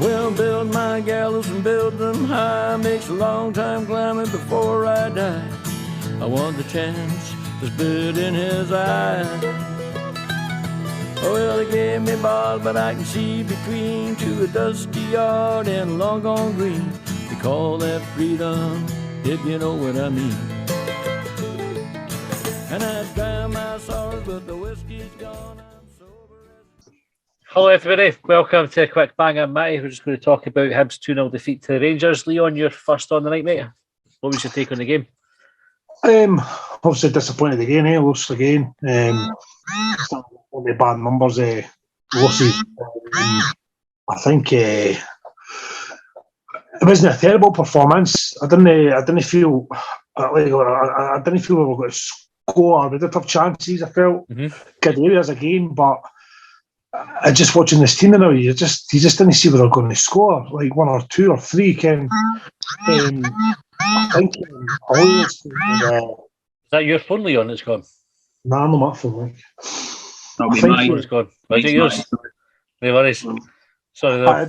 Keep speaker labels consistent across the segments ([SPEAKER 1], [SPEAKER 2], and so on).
[SPEAKER 1] Well, build my gallows and build them high. Makes a long time climbing before I die. I want the chance that's buried in his eye. Well, they gave me bars, but I can see between to a dusty yard and a long gone green. They call that freedom, if you know what I mean. And I drown my sorrows, but the whiskey's gone. I'm sober.
[SPEAKER 2] Hello everybody, welcome to a quick bang. I'm Matty. We're just going to talk about Hibs 2-0 defeat to the Rangers. Leon, you're first on the night, mate. What was your take on the game?
[SPEAKER 3] Obviously disappointed again, lost again. All the bad numbers, losses. I think it wasn't a terrible performance. I didn't feel we were going to score. We did have chances. I felt good areas again, but I just watching this team now. You just didn't see where they're going to score, like one or two or three. I think
[SPEAKER 2] Is that your phone, Leon, that's gone?
[SPEAKER 3] Nah, not my phone. Like.
[SPEAKER 2] That'll be mine. It's gone. Is it yours? No worries. Sorry.
[SPEAKER 3] I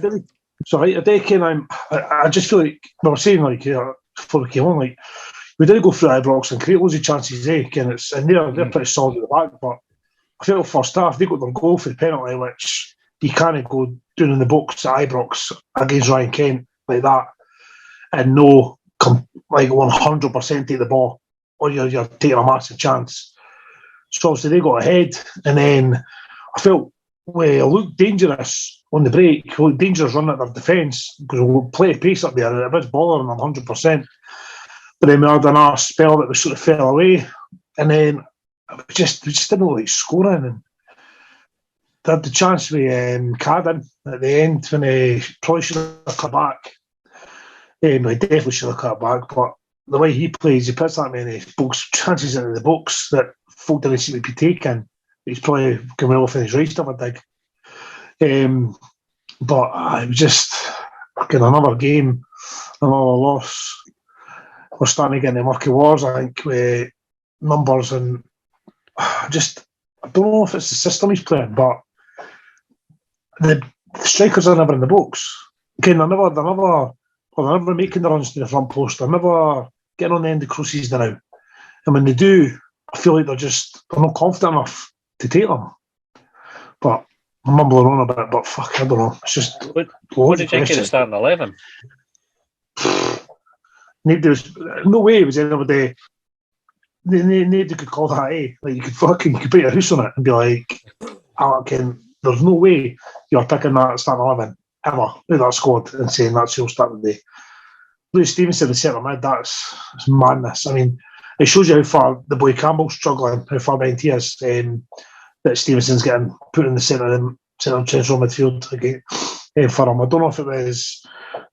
[SPEAKER 3] just feel like we were saying before we came on, like we did go through Ibrox and create loads of chances, and they're pretty solid at the back. But I feel first half they got their goal for the penalty, which you can't go down in the box at Ibrox against Ryan Kent like that, and no, 100% take the ball, or you're taking a massive chance. So obviously they got ahead, and then I felt it looked dangerous on the break. It looked dangerous running at their defence because we'll play pace up there. It was bothering them 100%. But then we had another spell that we sort of fell away, and then we just didn't look like scoring. And they had the chance with Cadden at the end when he probably should have cut back. He definitely should have cut back, but the way he plays, he puts that many chances into the box that folk didn't seem to be taking. He's probably going well off in his right stuff, I think. But it was just another game, another loss. We're starting to get into murky wars, I think, with numbers, and I don't know if it's the system he's playing, but the strikers are never in the box. They're never making the runs to the front post. They're never getting on the end of crosses now. And when they do, I feel like they're not confident enough to take them. But I'm mumbling on a bit, but fuck, I don't know. It's just...
[SPEAKER 2] What did you think of the starting 11?
[SPEAKER 3] No way it was anybody... Nobody could call that A. Like, you could put your house on it and be like, there's no way you're picking that starting 11 ever with that squad and saying that's who'll start the day. Louis Stevenson, the centre mid, that's madness. I mean, it shows you how far the boy Campbell's struggling, how far behind he is, that Stevenson's getting put in the central midfield again for him. I don't know if it was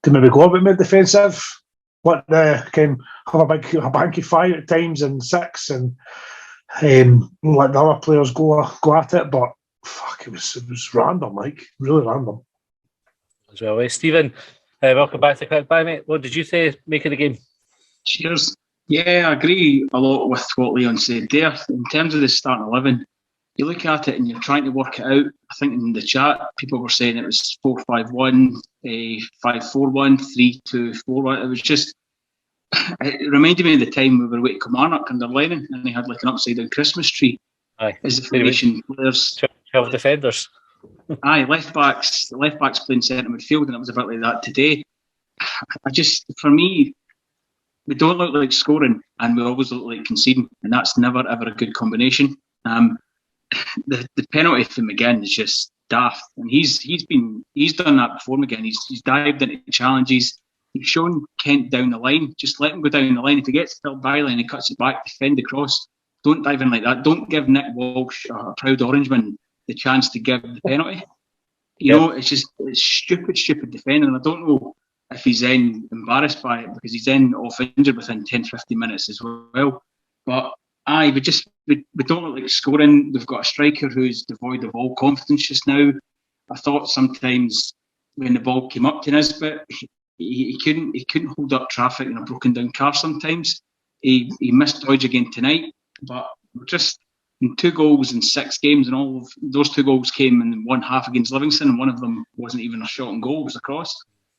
[SPEAKER 3] to maybe go a bit mid-defensive, have a banky 5 at times and 6, and let the other players go at it, but fuck, it was random, like, really random.
[SPEAKER 2] As well, Stephen, welcome back to Quick Bye, mate. What did you make of the game?
[SPEAKER 4] Cheers. Yeah, I agree a lot with what Leon said there. In terms of the starting 11, you look at it and you're trying to work it out. I think in the chat, people were saying it was 4-5-1, 5-4-1, 3-2-4-1. It was just, it reminded me of the time we were away to Kilmarnock under Lennon, and they had like an upside-down Christmas tree.
[SPEAKER 2] Aye.
[SPEAKER 4] As the formation players.
[SPEAKER 2] 12 defenders.
[SPEAKER 4] Aye, left backs playing centre midfield, and it was a bit like that today. For me, we don't look like scoring, and we always look like conceding, and that's never ever a good combination. The penalty for McGinn is just daft, and he's done that before. McGinn, he's dived into challenges. He's shown Kent down the line. Just let him go down the line. If he gets filled by line, he cuts it back, defend across. Don't dive in like that. Don't give Nick Walsh, a proud Orangeman, the chance to give the penalty. You know, it's stupid defending. And I don't know if he's then embarrassed by it because he's then off injured within 10-15 minutes as well. But we don't look like scoring. We've got a striker who's devoid of all confidence just now. I thought sometimes when the ball came up to Nisbet, he couldn't hold up traffic in a broken down car sometimes. He missed Dodge again tonight, but And 2 goals in 6 games, and all of those 2 goals came in one half against Livingston, and one of them wasn't even a shot on goal, it was a cross.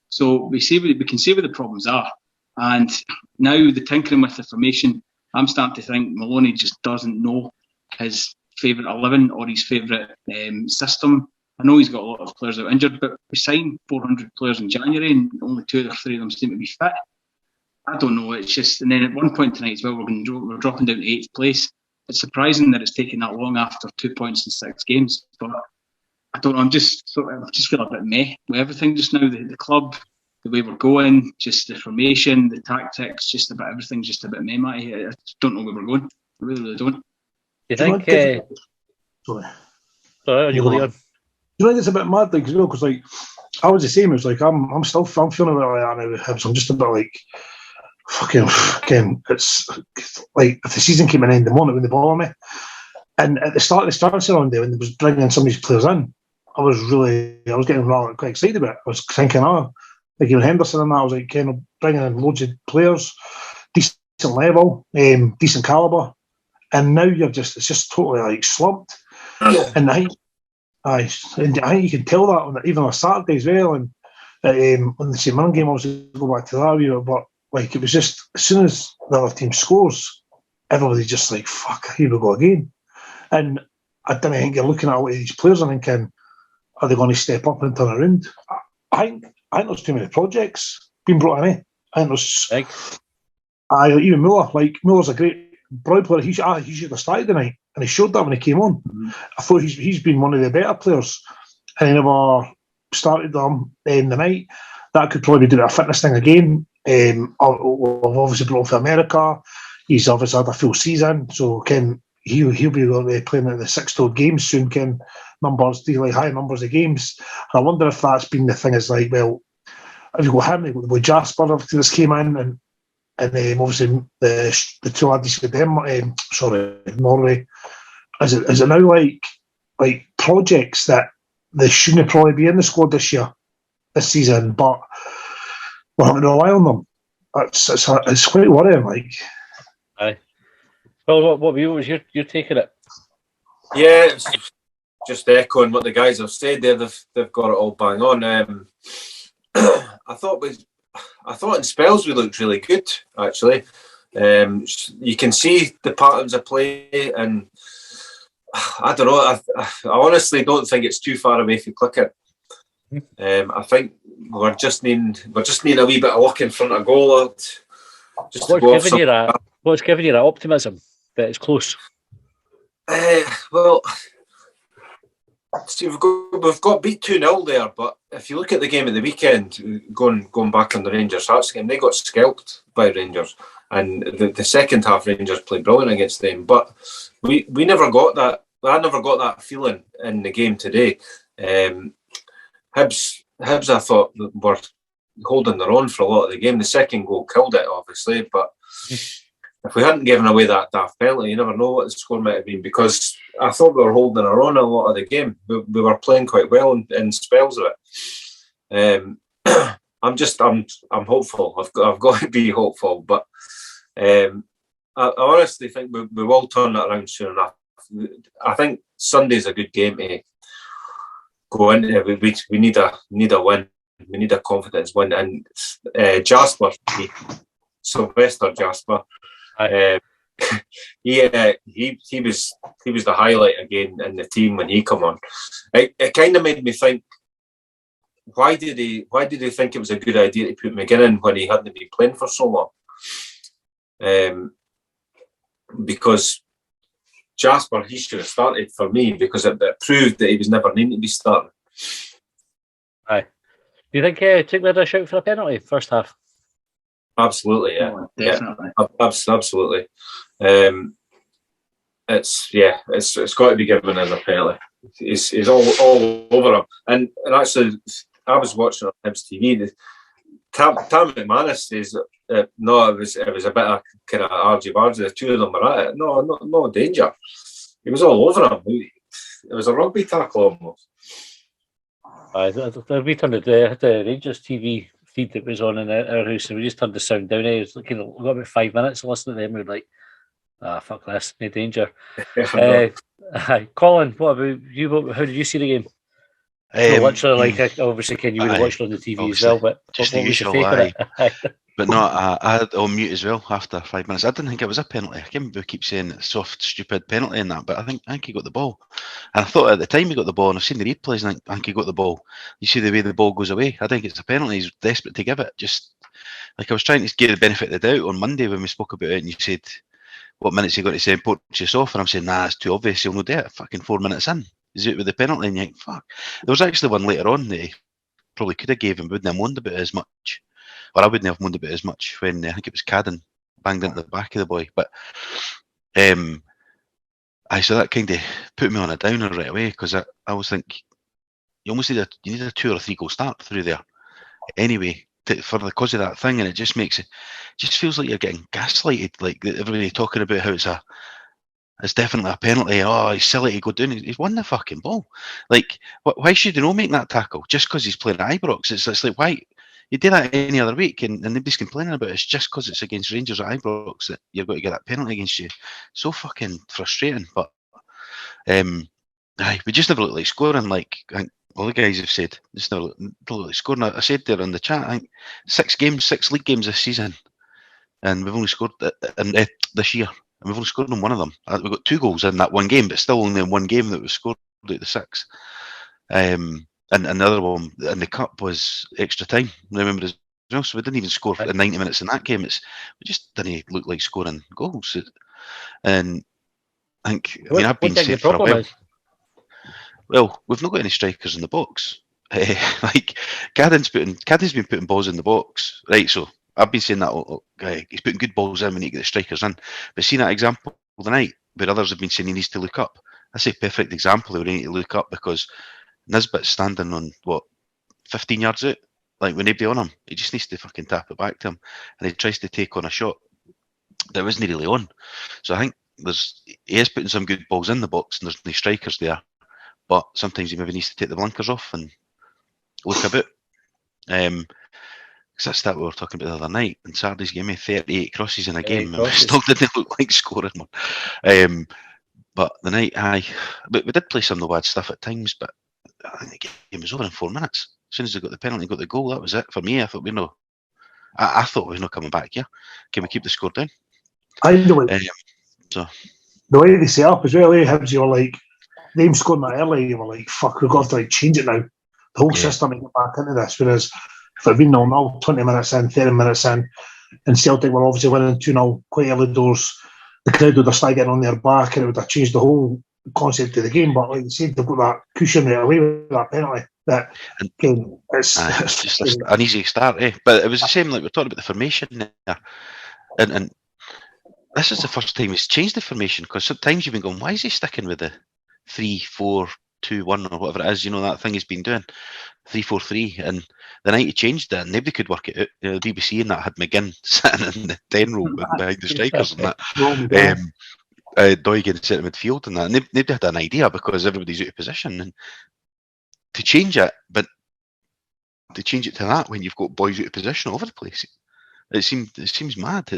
[SPEAKER 4] So we can see where the problems are. And now the tinkering with the formation, I'm starting to think Maloney just doesn't know his favourite 11 or his favourite system. I know he's got a lot of players that are injured, but we signed 400 players in January and only 2 or 3 of them seem to be fit. I don't know, it's just, and then at one point tonight as well, we're dropping down to 8th place. It's surprising that it's taken that long after 2 points in 6 games, but I don't know. I just feel a bit meh with everything just now. The club, the way we're going, just the formation, the tactics, just about everything's just a bit meh, Matty. I just don't know where we're going. I really don't.
[SPEAKER 2] Do you think?
[SPEAKER 3] Sorry,
[SPEAKER 2] you go on.
[SPEAKER 3] Do you think it's a bit mad, like, because like I was the same. It's like I'm feeling a bit like that now with Hibs. I'm just a bit like fucking again. It's like if the season came in the morning when they ball on me, and at the start of the transfer on day when they was bringing some of these players in, I was getting really quite excited about it. I was thinking, like even Henderson and that, I was like, bringing in loads of players, decent level, decent calibre, and now it's just totally like slumped. And I think you can tell that even on a Saturday as well. And on the St Mirren game, I was go back to that view, but like it was just as soon as the other team scores, everybody's just like, fuck, here we go again. And I don't think you're looking at a lot of these players and thinking, are they going to step up and turn around? I think there's too many projects being brought in. I think there's. Even Muller. Like Muller's a great broad player. He should have started tonight, and he showed that when he came on. Mm-hmm. I thought he's been one of the better players, and he never started them the night. That could probably do a fitness thing again. We've obviously brought him to America. He's obviously had a full season, so he'll be playing in the 6-toed games soon. High numbers of games. And I wonder if that's been the thing. Is like, well, if you go him with Jasper, after this came in, and obviously the 2 lads with them, Norway. Is it now like projects that they shouldn't probably be in the squad this season, but we're having to rely on them. It's quite worrying. Like,
[SPEAKER 2] aye. Well, what was your take on it?
[SPEAKER 5] Yeah, it's just echoing what the guys have said there. They've got it all bang on. I thought in spells we looked really good, actually. You can see the patterns of play, and I don't know. I honestly don't think it's too far away from clicking. I think we're just needing a wee bit of luck in front of goal.
[SPEAKER 2] What's giving you that optimism that it's close?
[SPEAKER 5] Well, see, we've got beat 2-0 there, but if you look at the game at the weekend, going back on the Rangers Hearts game, they got scalped by Rangers, and the second half Rangers played brilliant against them. But we never got that. I never got that feeling in the game today. Hibs, I thought, were holding their own for a lot of the game. The second goal killed it, obviously, but if we hadn't given away that daft penalty, you never know what the score might have been, because I thought we were holding our own a lot of the game. We were playing quite well in spells of it. I'm hopeful. I've got to be hopeful, but I honestly think we will turn that around soon enough. I think Sunday's a good game to go into. We need a win. We need a confidence win. And Jasper, Sylvester Jasper, he was the highlight again in the team when he come on. It kind of made me think, why did he think it was a good idea to put McGinnon when he hadn't been playing for so long? Because Jasper, he should have started for me, because it proved that he was never needing to be starting.
[SPEAKER 2] Aye. Do you think Tickler had a shout for a penalty first half?
[SPEAKER 5] Absolutely, yeah.
[SPEAKER 4] Oh, definitely.
[SPEAKER 5] Yeah, absolutely. It's got to be given as a penalty. He's all over him. And actually, I was watching on Hibs TV. Tam McManus says no, it was a bit of kind of argy-bargy. The two of them were at it. No danger. He was all over him. It was a rugby tackle almost.
[SPEAKER 2] We turned the Rangers TV feed that was on in our house, and we just turned the sound down. It was we got about 5 minutes to listen to them. We were like, Fuck this, no danger. Colin, what about you? How did you see the game? Literally, obviously, Ken, you would have watched it on the TV as well, but
[SPEAKER 6] just
[SPEAKER 2] what
[SPEAKER 6] the
[SPEAKER 2] was your
[SPEAKER 6] usual,
[SPEAKER 2] take on it?
[SPEAKER 6] But no, I had it on mute as well after 5 minutes. I didn't think it was a penalty. I can't remember who keeps saying it's soft, stupid penalty and that, but I think he got the ball. And I thought at the time he got the ball, and I've seen the replays, and I think he got the ball. You see the way the ball goes away. I think it's a penalty. He's desperate to give it. Just like I was trying to give the benefit of the doubt on Monday when we spoke about it, and you said, what minutes you got to send Porteous off? And I'm saying, nah, it's too obvious. He'll not do it. Fucking 4 minutes in. He's out with the penalty, and you think, fuck. There was actually one later on that he probably could have gave him, wouldn't have moaned about it as much. Or I wouldn't have moaned about it as much when I think it was Cadden banged into the back of the boy. But so that kind of put me on a downer right away, because I always think you almost need a 2 or 3 goal start through there anyway because of that thing, and it just makes it just feels like you're getting gaslighted, like everybody talking about how it's definitely a penalty. Oh, he's silly to go down. He's won the fucking ball. Like, why should he not make that tackle just because he's playing at Ibrox? It's like, why you do that any other week and nobody's complaining about it. It's just because it's against Rangers at Ibrox that you've got to get that penalty against you. So fucking frustrating. But we just never look like scoring. Like I think all the guys have said, just never look like scoring. I said there in the chat, I think 6 league games this season, and we've only scored this year. And we've only scored in one of them. We've got 2 goals in that one game, but still only in one game that was scored out of the 6. And another one in the cup was extra time. Remember as well, so we didn't even score in 90 minutes in that game. We just didn't look like scoring goals. And I think, I've been saying for a while. Well, we've not got any strikers in the box. Like Cadden's been putting balls in the box, right? So I've been saying that he's putting good balls in when you get the strikers in. But see that example tonight where others have been saying he needs to look up. That's a perfect example of where he needs to look up, because Nisbet's standing on 15 yards out, like with nobody on him. He just needs to fucking tap it back to him, and he tries to take on a shot that wasn't really on. So I think he is putting some good balls in the box, and there's no strikers there. But sometimes he maybe needs to take the blinkers off and look about. Because that's that we were talking about the other night. And Saturday's gave me 38 crosses in a game, and we still didn't look like scoring one. But the night, but we did play some of the bad stuff at times, but I think the game was over in 4 minutes. As soon as they got the penalty, got the goal, that was it for me. I thought I thought we were not coming back here. Can we keep the score down?
[SPEAKER 3] I know it.
[SPEAKER 6] So
[SPEAKER 3] the way they set up as well, Hibs, you were like, them scoring that early, you were like, fuck, we've got to change it now. The whole system and get back into this. Whereas if it had been 0-0, 20 minutes in, 30 minutes in, and Celtic were obviously winning 2-0 quite early doors, the crowd would have started getting on their back, and it would have changed the whole concept of the game. But like you said, they've got that cushion right away with that penalty. It's
[SPEAKER 6] just an easy start, eh? But it was the same, like we're talking about the formation there. And this is the first time he's changed the formation, because sometimes you've been going, why is he sticking with the 3-4-2-1 or whatever it is, that thing he's been doing, 3-4-3, and the night he changed it, and nobody could work it out. The BBC and that had McGinn sitting in the 10 row behind the strikers and that. Doigan sitting in midfield and that. And nobody had an idea, because everybody's out of position. And to change it, but to change it to that when you've got boys out of position all over the place, it seems mad.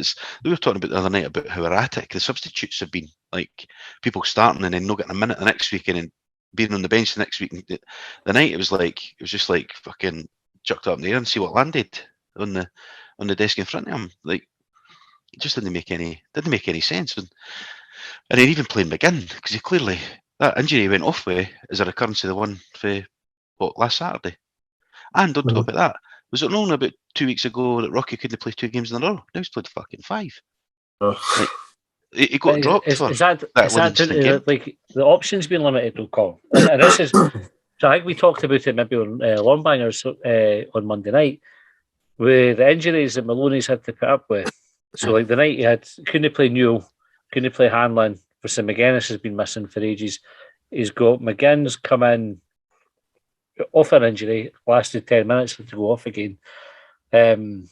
[SPEAKER 6] We were talking about the other night about how erratic the substitutes have been. Like people starting and then not getting a minute the next week, and then being on the bench the next week. And the night it was just like fucking chucked up in the air and see what landed on the desk in front of him. Like it just didn't make any sense. And then even playing McGinn, because he clearly, that injury went off with is a recurrence of the one for last Saturday. And on top of that, was it known about 2 weeks ago that Rocky couldn't play 2 games in a row? Now he's played fucking 5. Like, he got dropped for that
[SPEAKER 2] like the options being limited, though, Colin. And this is, so I think we talked about it maybe on Longbangers on Monday night, with the injuries that Maloney's had to put up with. So like the night he couldn't play Newell, couldn't play Hanlon. For St McGuinness has been missing for ages. He's got McGinn's come in off an injury, lasted 10 minutes to go off again. I can't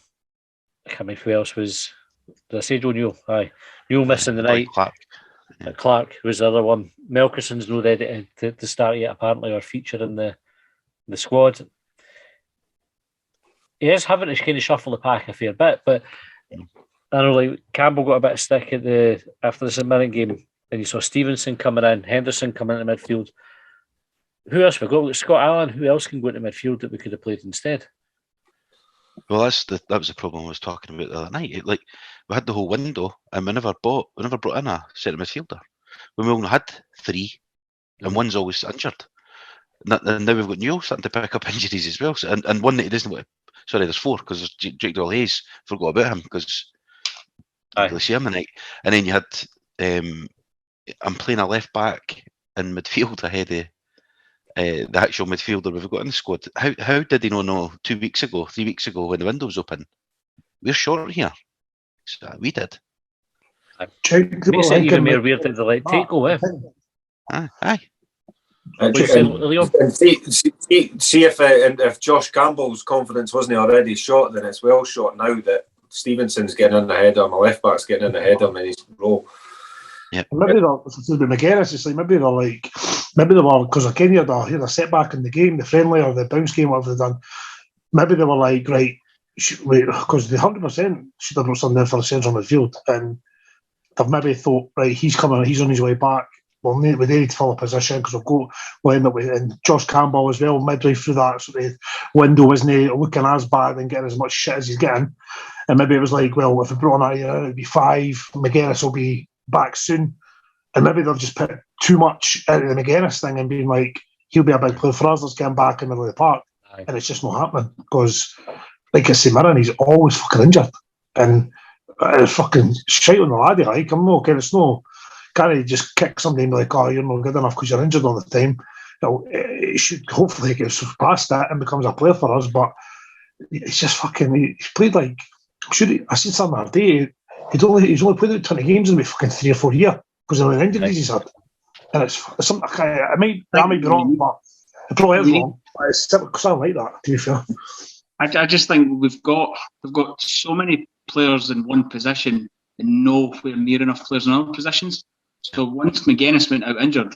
[SPEAKER 2] remember who else was. Did I say Joe Newell? Aye. Newell missing the night. Clark was the other one. Melkerson's not ready to start yet, apparently, or feature in the squad. He is having to kind of shuffle the pack a fair bit, but I know, like Campbell got a bit of stick after the St Mirren game, and you saw Stevenson coming in, Henderson coming into midfield. Who else we got? Like Scott Allen. Who else can go into midfield that we could have played instead?
[SPEAKER 6] Well, that was the problem I was talking about the other night. Like we had the whole window, and we never brought in a centre midfielder. We only had 3, and one's always injured. And now we've got Newell starting to pick up injuries as well. So, and one that he doesn't want to, sorry, there's 4 because there's Jake Doyle Hayes. Forgot about him because I didn't really see him tonight. And then you had I'm playing a left back in midfield ahead of the actual midfielder we've got in the squad. How did he not know 2 weeks ago, 3 weeks ago when the window was open? We're short here. So we did.
[SPEAKER 2] Makes it even more weird that they let Tate go, eh?
[SPEAKER 6] Aye.
[SPEAKER 5] And see if Josh Campbell's confidence wasn't already shot, then it's well shot now that Stevenson's getting in ahead of him, a left back's getting in ahead of him in his role.
[SPEAKER 6] Yeah.
[SPEAKER 3] Maybe they're McGuinness. It's like maybe they were because again you had a setback in the game, the friendly or the bounce game, whatever they done. Maybe they were like, right, because they 100% should have brought something in for the central midfield, and they've maybe thought, right, he's coming, he's on his way back. Well, we need to fill a position because we'll end up with, and Josh Campbell as well, midway through that sort of window, isn't he, looking as bad and getting as much shit as he's getting. And maybe it was like, well, if we brought on that, it'd be 5, McGuinness will be back soon. And maybe they've just put too much into the McGuinness thing and being like, he'll be a big player for us, let's get him back in the middle of the park. Aye. And it's just not happening because, like I say, Mirren, he's always fucking injured. And it's fucking shite on the laddie, like, I'm not okay, it's no. Can't he just kick somebody and be like, oh, you're not good enough because you're injured all the time? You know, it should hopefully get past that and becomes a player for us, but it's just fucking, he's played like, I seen something the other day, he's only played out 20 games in about fucking 3 or 4 years because of the injuries he's had. And it's something, I might be wrong, but it probably is wrong. But it's something like that, to be fair.
[SPEAKER 4] I just think we've got so many players in one position and nowhere near enough players in other positions. So once McGuinness went out injured,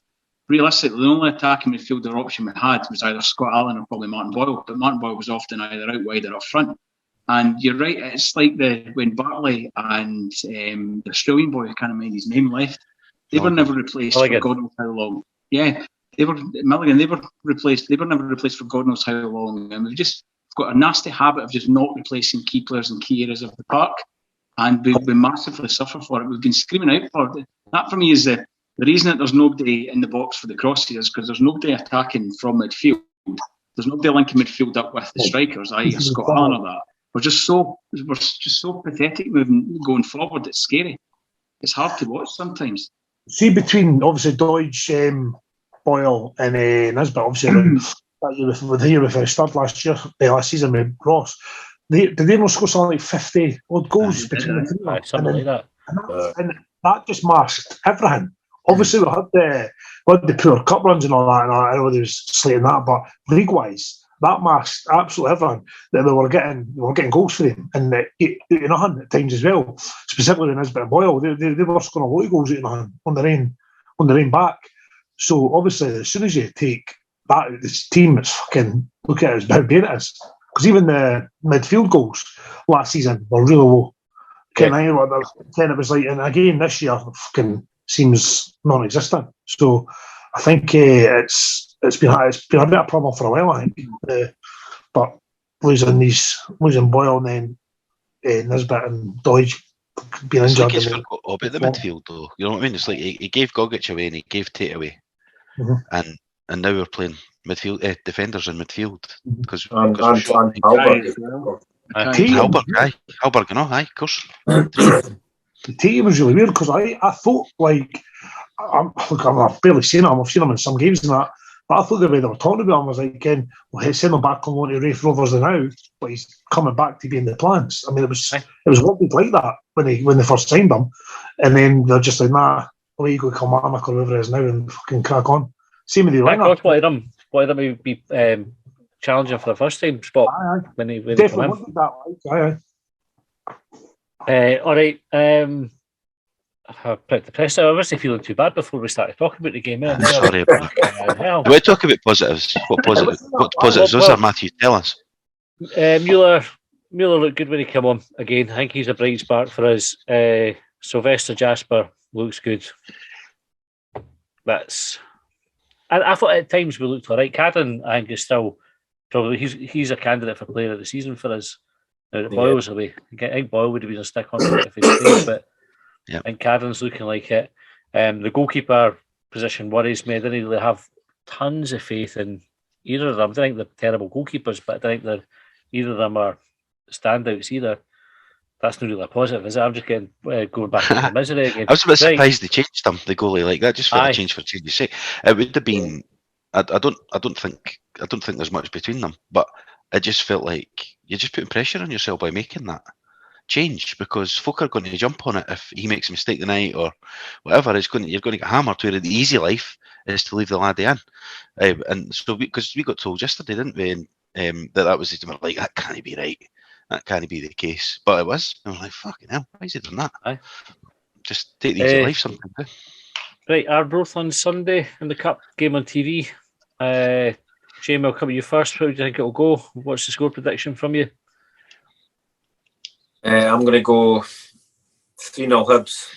[SPEAKER 4] realistically, the only attacking midfielder option we had was either Scott Allen or probably Martin Boyle. But Martin Boyle was often either out wide or up front. And you're right, it's like when Bartley and the Australian boy, I can't mind his name, left. They were never replaced for God knows how long. Yeah, Milligan. They were never replaced for God knows how long. And we've got a nasty habit of just not replacing key players in key areas of the park. And we massively suffer for it. We've been screaming out for it. That for me is the reason that there's nobody in the box for the crosses, because there's nobody attacking from midfield. There's nobody linking midfield up with the strikers, i.e. Scott Allen or that. We're just so pathetic going forward. It's scary. It's hard to watch sometimes.
[SPEAKER 3] See, between obviously Deutsch, Boyle, and Nisbet, obviously with the year we finished third last season with Ross. Did they not score something like 50 odd goals between the three?
[SPEAKER 2] Something like that.
[SPEAKER 3] And that just masked everything. Obviously, we had the poor cup runs and all that, and I know they was slating that, but league-wise, that masked absolutely everything. That we were getting goals for them, and nothing at times as well. Specifically when Nisbet and Boyle, they were scoring a lot of goals out of nothing on their own back. So obviously, as soon as you take that, this team, it's fucking look at it as how bad it is. Because even the midfield goals last season were really low. It was like, and again this year fucking seems non-existent. So I think it's been a bit of a problem for a while. I think, but losing Boyle and then Nisbet and Deutsch being injured.
[SPEAKER 6] It's like he's forgot about the midfield, though. You know what I mean? It's like he gave Gogic away and he gave Tate away, and now we're playing midfield defenders in midfield because Halberg, of course.
[SPEAKER 3] The team was really weird because I thought like I've barely seen him. I've seen him in some games and that, but I thought the way they were talking about him was like, again, well, he's sending him back on loan to Raith Rovers now, but he's coming back to be in the plans. I mean, it was worded like that when they first signed him, and then they're just like, nah, away you go, Kilmarnock or whoever it is now, and fucking crack on. Same with the winger.
[SPEAKER 2] Why did we be challenging for the first time spot when he came in? All right. I picked the press. I wasn't feeling too bad before we started talking about the game.
[SPEAKER 6] Sorry about that. Do we talk about positives? What positives was there, Matthew? Tell us.
[SPEAKER 2] Mueller Mueller looked good when he came on again. I think he's a bright spark for us. Sylvester Jasper looks good. I thought at times we looked all right. Cadden, I think, is still probably he's a candidate for player of the season for us. Now that Boyle's away. I think Boyle would have been a stick on it if he stayed, but I think Cadden's looking like it. The goalkeeper position worries me. I didn't really have tons of faith in either of them. I don't think they're terrible goalkeepers, but I don't think either of them are standouts either. That's not really a positive, is it? I'm just getting going back into misery again.
[SPEAKER 6] I was a bit surprised they changed them, the goalie like that, just for a change for change's sake. It would have been. I don't think there's much between them, but it just felt like you're just putting pressure on yourself by making that change, because folk are going to jump on it if he makes a mistake tonight or whatever. You're going to get hammered. Where the easy life is to leave the laddie in, and so because we got told yesterday, didn't we, that was like that can't be right. That can't be the case, but it was. I was like, fucking hell, why is he doing that?
[SPEAKER 2] Aye.
[SPEAKER 6] Just take the easy life, something.
[SPEAKER 2] Right, Arbroath on Sunday in the Cup game on TV. Jamie, I'll come to you first. How do you think it'll go? What's the score prediction from you?
[SPEAKER 5] I'm going to go 3-0 Hibs.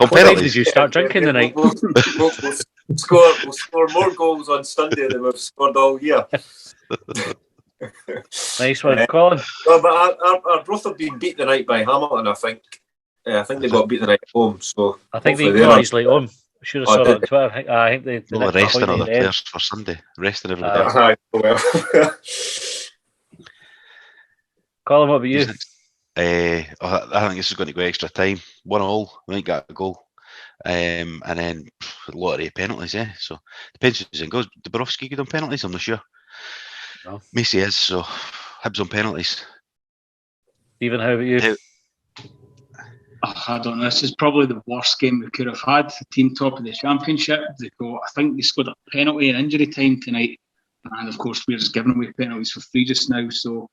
[SPEAKER 2] When did you start drinking tonight?
[SPEAKER 5] We'll score more goals on Sunday than we've scored all year.
[SPEAKER 2] Nice one, Colin.
[SPEAKER 5] Well, but Arbroath have been beat tonight by Hamilton, I think. I think they got beat tonight at home. So
[SPEAKER 2] I think they equalised late on. I should have saw it on Twitter. I think they
[SPEAKER 6] resting other players for Sunday. Resting everybody.
[SPEAKER 5] Well.
[SPEAKER 2] Colin, what about you?
[SPEAKER 6] I think this is going to go extra time. 1-1, we ain't got a goal. And then a lot of penalties, so depends who's in goals. Dabrowski good on penalties? I'm not sure.
[SPEAKER 2] No.
[SPEAKER 6] Macy is, so Hibs on penalties.
[SPEAKER 2] Stephen, how about you?
[SPEAKER 4] I don't know. This is probably the worst game we could have had. The team top of the championship. I think they scored a penalty in injury time tonight, and of course we're just giving away penalties for free just now. So,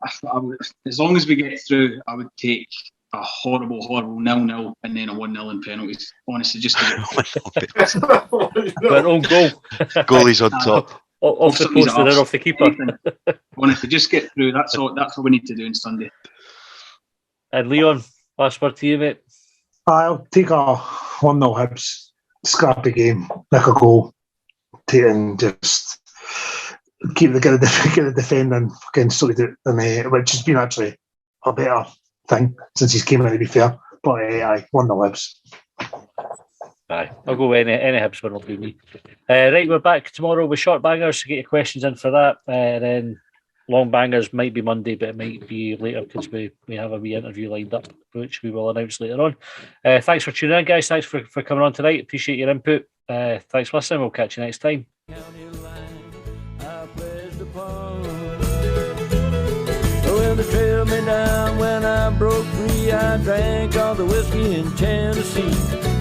[SPEAKER 4] I would, as long as we get through, I would take a horrible 0-0 and then a 1-0 in penalties. Honestly, just to get
[SPEAKER 2] But own goal.
[SPEAKER 6] Goalie's on top.
[SPEAKER 2] Off the post and then off the keeper.
[SPEAKER 4] Honestly, just get through. That's all we need to do on Sunday.
[SPEAKER 2] And Leon, last word to you, mate.
[SPEAKER 3] I'll take a 1-0 Hibs, scrappy game, nick a goal, take it and just get the defending fucking sorted out, and which has been actually a better thing since he's came in, to be fair. But 1-0 Hibs.
[SPEAKER 2] Aye, I'll go any Hibs win will do me. Right, we're back tomorrow with short bangers, so get your questions in for that. Then long bangers might be Monday, but it might be later because we have a wee interview lined up, which we will announce later on. Thanks for tuning in, guys. Thanks for coming on tonight. Appreciate your input. Thanks for listening. We'll catch you next time. Well, they trailed me down when I broke free. I drank all the whiskey in Tennessee.